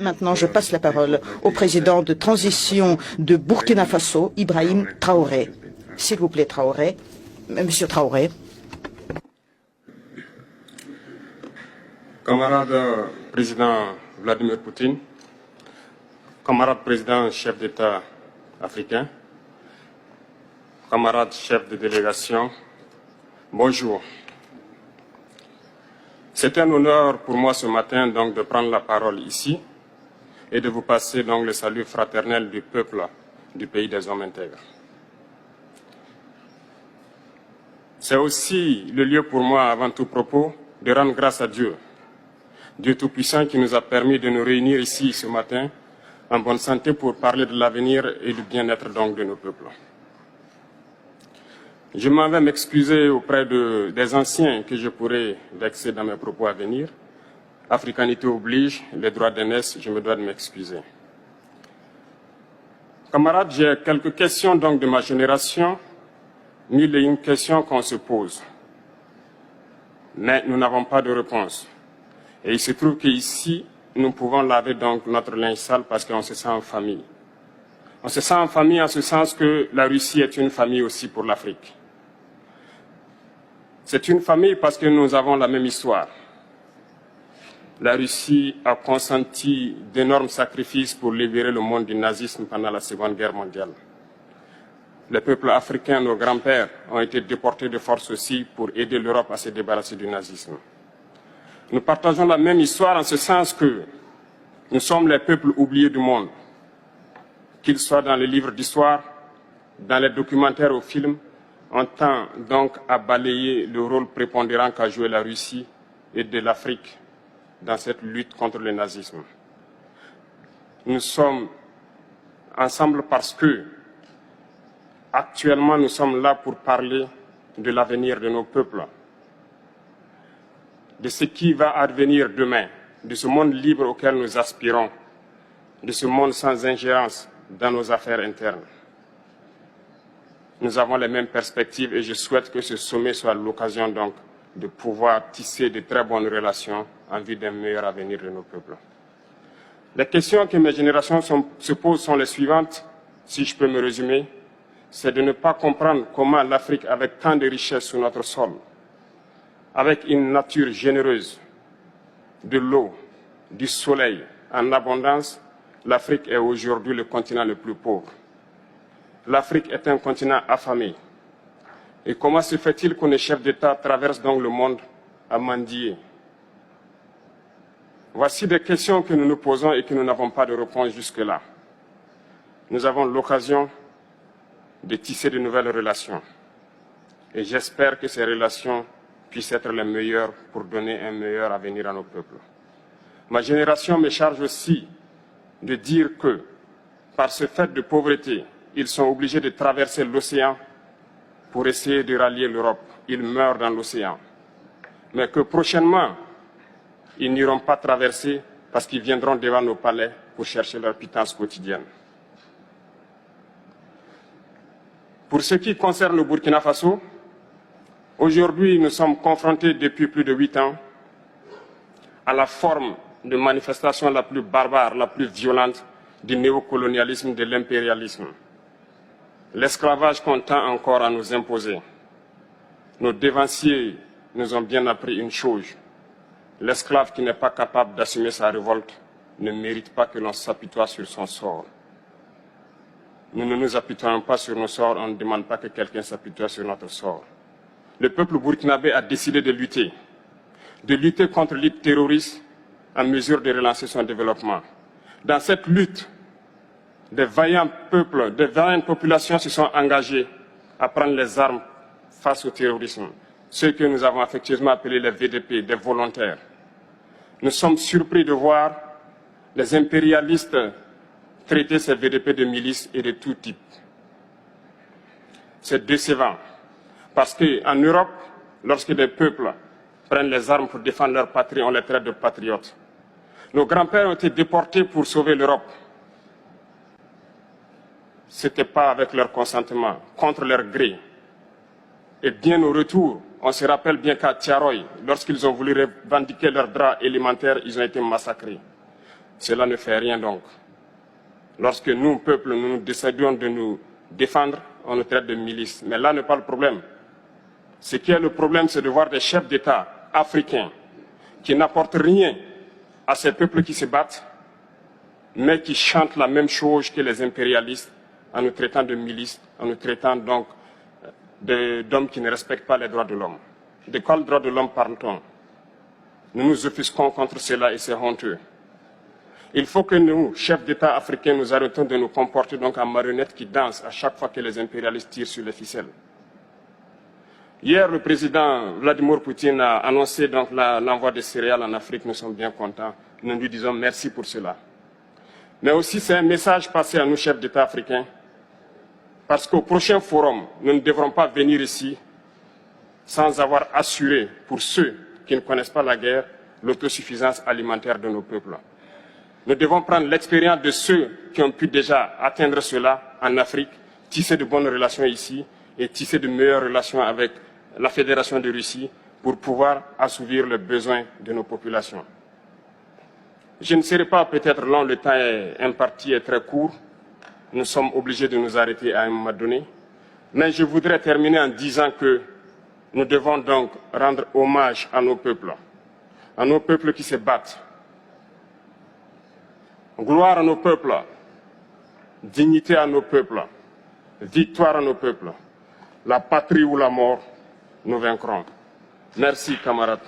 Maintenant, je passe la parole au président de transition de Burkina Faso, Ibrahim Traoré. S'il vous plaît, Traoré. Monsieur Traoré. Camarade président Vladimir Poutine, camarade président chef d'État africain, camarade chef de délégation, bonjour. C'est un honneur pour moi ce matin donc de prendre la parole ici et de vous passer donc le salut fraternel du peuple du pays des hommes intègres. C'est aussi le lieu pour moi, avant tout propos, de rendre grâce à Dieu, Dieu Tout-Puissant qui nous a permis de nous réunir ici ce matin en bonne santé pour parler de l'avenir et du bien-être donc de nos peuples. Je m'en vais m'excuser auprès des anciens que je pourrais vexer dans mes propos à venir. Africanité oblige, les droits d'aînesse, je me dois de m'excuser. Camarades, j'ai quelques questions donc de ma génération, mille et une questions qu'on se pose. Mais nous n'avons pas de réponse. Et il se trouve qu'ici, nous pouvons laver donc notre linge sale parce qu'on se sent en famille. On se sent en famille en ce sens que la Russie est une famille aussi pour l'Afrique. C'est une famille parce que nous avons la même histoire. La Russie a consenti d'énormes sacrifices pour libérer le monde du nazisme pendant la Seconde Guerre mondiale. Les peuples africains, nos grands-pères, ont été déportés de force aussi pour aider l'Europe à se débarrasser du nazisme. Nous partageons la même histoire en ce sens que nous sommes les peuples oubliés du monde, qu'ils soient dans les livres d'histoire, dans les documentaires ou films. On tend donc à balayer le rôle prépondérant qu'a joué la Russie et de l'Afrique dans cette lutte contre le nazisme. Nous sommes ensemble parce que, actuellement, nous sommes là pour parler de l'avenir de nos peuples, de ce qui va advenir demain, de ce monde libre auquel nous aspirons, de ce monde sans ingérence dans nos affaires internes. Nous avons les mêmes perspectives et je souhaite que ce sommet soit l'occasion donc de pouvoir tisser de très bonnes relations en vue d'un meilleur avenir de nos peuples. Les questions que mes générations se posent sont les suivantes, si je peux me résumer, c'est de ne pas comprendre comment l'Afrique, avec tant de richesses sur notre sol, avec une nature généreuse, de l'eau, du soleil en abondance, l'Afrique est aujourd'hui le continent le plus pauvre. L'Afrique est un continent affamé. Et comment se fait-il que les chefs d'État traversent donc le monde à mendier? Voici des questions que nous nous posons et que nous n'avons pas de réponse jusque-là. Nous avons l'occasion de tisser de nouvelles relations. Et j'espère que ces relations puissent être les meilleures pour donner un meilleur avenir à nos peuples. Ma génération me charge aussi de dire que, par ce fait de pauvreté, ils sont obligés de traverser l'océan pour essayer de rallier l'Europe. Ils meurent dans l'océan. Mais que prochainement, ils n'iront pas traverser parce qu'ils viendront devant nos palais pour chercher leur pitance quotidienne. Pour ce qui concerne le Burkina Faso, aujourd'hui, nous sommes confrontés depuis plus de 8 ans à la forme de manifestation la plus barbare, la plus violente du néocolonialisme, de l'impérialisme. L'esclavage qu'on tend encore à nous imposer. Nos dévanciers nous ont bien appris une chose. L'esclave qui n'est pas capable d'assumer sa révolte ne mérite pas que l'on s'apitoie sur son sort. Nous ne nous apitoyons pas sur nos sorts, on ne demande pas que quelqu'un s'apitoie sur notre sort. Le peuple burkinabé a décidé de lutter contre l'île terroriste en mesure de relancer son développement. Dans cette lutte, des vaillants peuples, des vaillantes populations se sont engagées à prendre les armes face au terrorisme. Ceux que nous avons affectueusement appelés les VDP, des volontaires. Nous sommes surpris de voir les impérialistes traiter ces VDP de milices et de tout type. C'est décevant. Parce qu'en Europe, lorsque des peuples prennent les armes pour défendre leur patrie, on les traite de patriotes. Nos grands-pères ont été déportés pour sauver l'Europe. Ce n'était pas avec leur consentement, contre leur gré. Et bien au retour, on se rappelle bien qu'à Tiaroy, lorsqu'ils ont voulu revendiquer leurs droits élémentaires, ils ont été massacrés. Cela ne fait rien donc. Lorsque nous, peuple, nous décidons de nous défendre, on nous traite de milices. Mais là n'est pas le problème. Ce qui est le problème, c'est de voir des chefs d'État africains qui n'apportent rien à ces peuples qui se battent, mais qui chantent la même chose que les impérialistes en nous traitant de milices, en nous traitant donc d'hommes qui ne respectent pas les droits de l'homme. De quels droits de l'homme parle-t-on? Nous nous offusquons contre cela et c'est honteux. Il faut que nous, chefs d'État africains, nous arrêtons de nous comporter donc en marionnettes qui dansent à chaque fois que les impérialistes tirent sur les ficelles. Hier, le président Vladimir Poutine a annoncé donc l'envoi de céréales en Afrique. Nous sommes bien contents. Nous lui disons merci pour cela. Mais aussi, c'est un message passé à nous, chefs d'État africains, parce qu'au prochain forum, nous ne devrons pas venir ici sans avoir assuré, pour ceux qui ne connaissent pas la guerre, l'autosuffisance alimentaire de nos peuples. Nous devons prendre l'expérience de ceux qui ont pu déjà atteindre cela en Afrique, tisser de bonnes relations ici et tisser de meilleures relations avec la Fédération de Russie pour pouvoir assouvir les besoins de nos populations. Je ne serai pas peut-être long, le temps imparti est très court. Nous sommes obligés de nous arrêter à un moment donné. Mais je voudrais terminer en disant que nous devons donc rendre hommage à nos peuples qui se battent. Gloire à nos peuples, dignité à nos peuples, victoire à nos peuples. La patrie ou la mort, nous vaincrons. Merci, camarades.